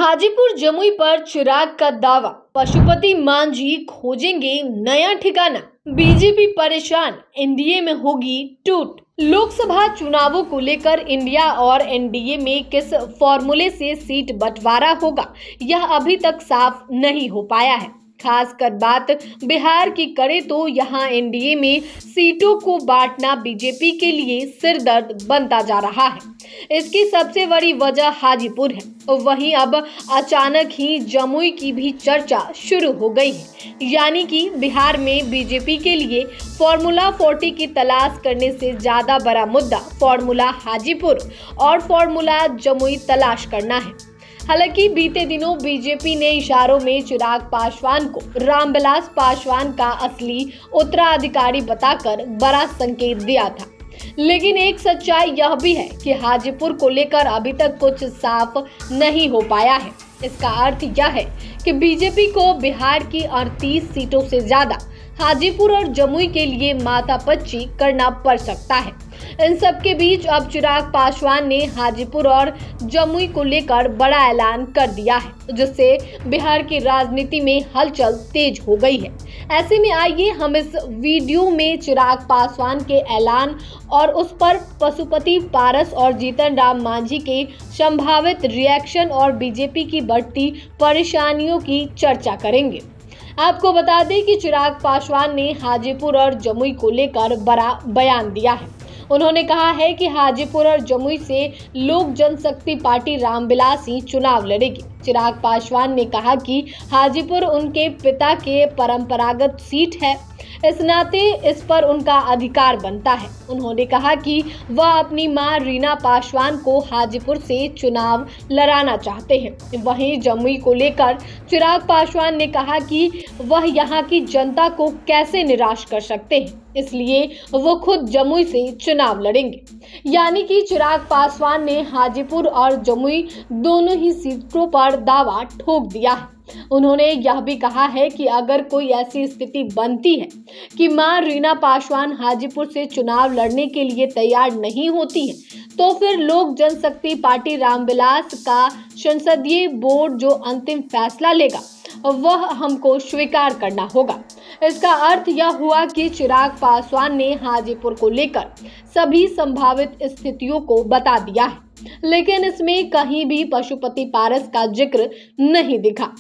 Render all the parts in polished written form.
हाजीपुर जमुई पर चिराग का दावा, पशुपति मांझी खोजेंगे नया ठिकाना। बीजेपी परेशान, एनडीए में होगी टूट। लोकसभा चुनावों को लेकर इंडिया और एनडीए में किस फॉर्मूले से सीट बंटवारा होगा, यह अभी तक साफ नहीं हो पाया है। खासकर बात बिहार की करें तो यहाँ एनडीए में सीटों को बांटना बीजेपी के लिए सिरदर्द बनता जा रहा है। इसकी सबसे बड़ी वजह हाजीपुर है। वहीं अब अचानक ही जमुई की भी चर्चा शुरू हो गई है, यानी कि बिहार में बीजेपी के लिए फॉर्मूला 40 की तलाश करने से ज्यादा बड़ा मुद्दा फॉर्मूला हाजीपुर और फॉर्मूला जमुई तलाश करना है। हालांकि बीते दिनों बीजेपी ने इशारों में चिराग पासवान को रामविलास पासवान का असली उत्तराधिकारी बताकर बड़ा संकेत दिया था, लेकिन एक सच्चाई यह भी है कि हाजीपुर को लेकर अभी तक कुछ साफ नहीं हो पाया है। इसका अर्थ यह है कि बीजेपी को बिहार की 38 सीटों से ज्यादा हाजीपुर और जमुई के लिए माथापच्ची करना पड़ सकता है। इन सब के बीच अब चिराग पासवान ने हाजीपुर और जमुई को लेकर बड़ा ऐलान कर दिया है, जिससे बिहार की राजनीति में हलचल तेज हो गई है। ऐसे में आइए हम इस वीडियो में चिराग पासवान के ऐलान और उस पर पशुपति पारस और जीतन राम मांझी के संभावित रिएक्शन और बीजेपी की बढ़ती परेशानियों की चर्चा करेंगे। आपको बता दें कि चिराग पासवान ने हाजीपुर और जमुई को लेकर बड़ा बयान दिया है। उन्होंने कहा है कि हाजीपुर और जमुई से लोक जनशक्ति पार्टी रामविलास ही चुनाव लड़ेगी। चिराग पासवान ने कहा कि हाजीपुर उनके पिता के परंपरागत सीट है, इस नाते इस पर उनका अधिकार बनता है। उन्होंने कहा कि वह अपनी मां रीना पासवान को हाजीपुर से चुनाव लड़ाना चाहते हैं। वहीं जमुई को लेकर चिराग पासवान ने कहा कि वह यहां की जनता को कैसे निराश कर सकते हैं, इसलिए वो खुद जमुई से चुनाव लड़ेंगे। यानी कि चिराग पासवान ने हाजीपुर और जमुई दोनों ही सीटों पर दावा ठोक दिया है। उन्होंने यह भी कहा है कि अगर कोई ऐसी स्थिति बनती है कि मां रीना पासवान हाजीपुर से चुनाव लड़ने के लिए तैयार नहीं होती है, तो फिर लोक जनशक्ति पार्टी रामविलास का संसदीय बोर्ड जो अंतिम फैसला लेगा वह हमको स्वीकार करना होगा। इसका अर्थ यह हुआ कि चिराग पासवान ने हाजीपुर को लेकर सभी संभावित स्थितियों को बता दिया है, लेकिन इसमें कहीं भी पशुपति पारस का जिक्र नहीं दिखा।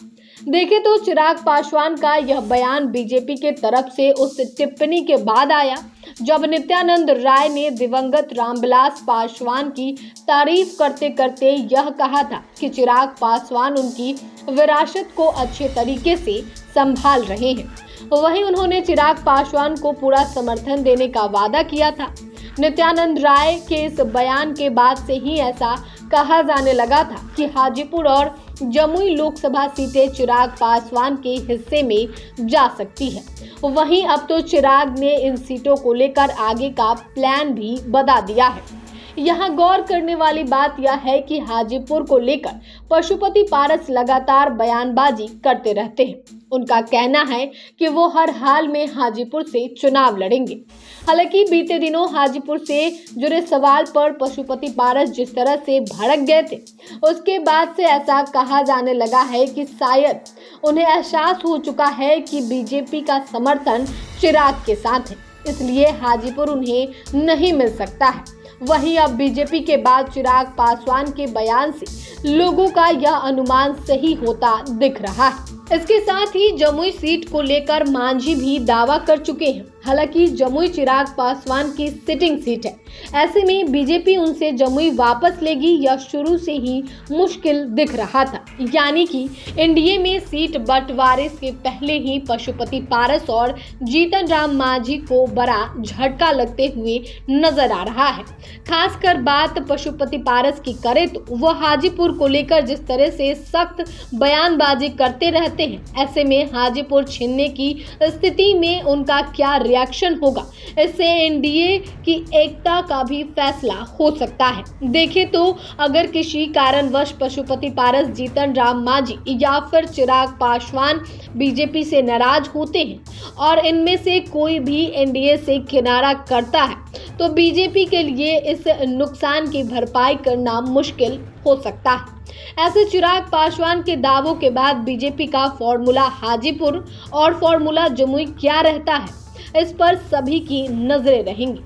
देखें तो चिराग पासवान का यह बयान बीजेपी के तरफ से उस टिप्पणी के बाद आया जब नित्यानंद राय ने दिवंगत रामविलास पासवान की तारीफ करते करते यह कहा था कि चिराग पासवान उनकी विरासत को अच्छे तरीके से संभाल रहे हैं। वहीं उन्होंने चिराग पासवान को पूरा समर्थन देने का वादा किया था। नित्यानंद राय के इस बयान के बाद से ही ऐसा कहा जाने लगा था कि हाजीपुर और जमुई लोकसभा सीटें चिराग पासवान के हिस्से में जा सकती है। वहीं अब तो चिराग ने इन सीटों को लेकर आगे का प्लान भी बता दिया है। यहाँ गौर करने वाली बात यह है कि हाजीपुर को लेकर पशुपति पारस लगातार बयानबाजी करते रहते हैं। उनका कहना है कि वो हर हाल में हाजीपुर से चुनाव लड़ेंगे। हालांकि बीते दिनों हाजीपुर से जुड़े सवाल पर पशुपति पारस जिस तरह से भड़क गए थे, उसके बाद से ऐसा कहा जाने लगा है कि शायद उन्हें एहसास हो चुका है कि बीजेपी का समर्थन चिराग के साथ है, इसलिए हाजीपुर उन्हें नहीं मिल सकता है। वहीं अब बीजेपी के बाद चिराग पासवान के बयान से लोगों का यह अनुमान सही होता दिख रहा है। इसके साथ ही जमुई सीट को लेकर मांझी भी दावा कर चुके हैं। हालांकि जमुई चिराग पासवान की सिटिंग सीट है, ऐसे में बीजेपी उनसे जमुई वापस लेगी यह शुरू से ही मुश्किल दिख रहा था। यानी कि एनडीए में सीट बंटवारे से पहले ही पशुपति पारस और जीतन राम मांझी को बड़ा झटका लगते हुए नजर आ रहा है। खासकर बात पशुपति पारस की करें तो वह हाजीपुर को लेकर जिस तरह से सख्त बयानबाजी करते रहते हैं, ऐसे में हाजीपुर छीनने की स्थिति में उनका क्या रिएक्शन होगा, इससे एनडीए की एकता का भी फैसला हो सकता है। देखें तो अगर किसी कारणवश पशुपति पारस, जीतन राम मांझी या फिर चिराग पासवान बीजेपी से नाराज होते हैं और इनमें से कोई भी एनडीए से किनारा करता है तो बीजेपी के लिए इस नुकसान की भरपाई करना मुश्किल हो सकता है। ऐसे चिराग पासवान के दावों के बाद बीजेपी का फॉर्मूला हाजीपुर और फॉर्मूला जमुई क्या रहता है, इस पर सभी की नजरें रहेंगी।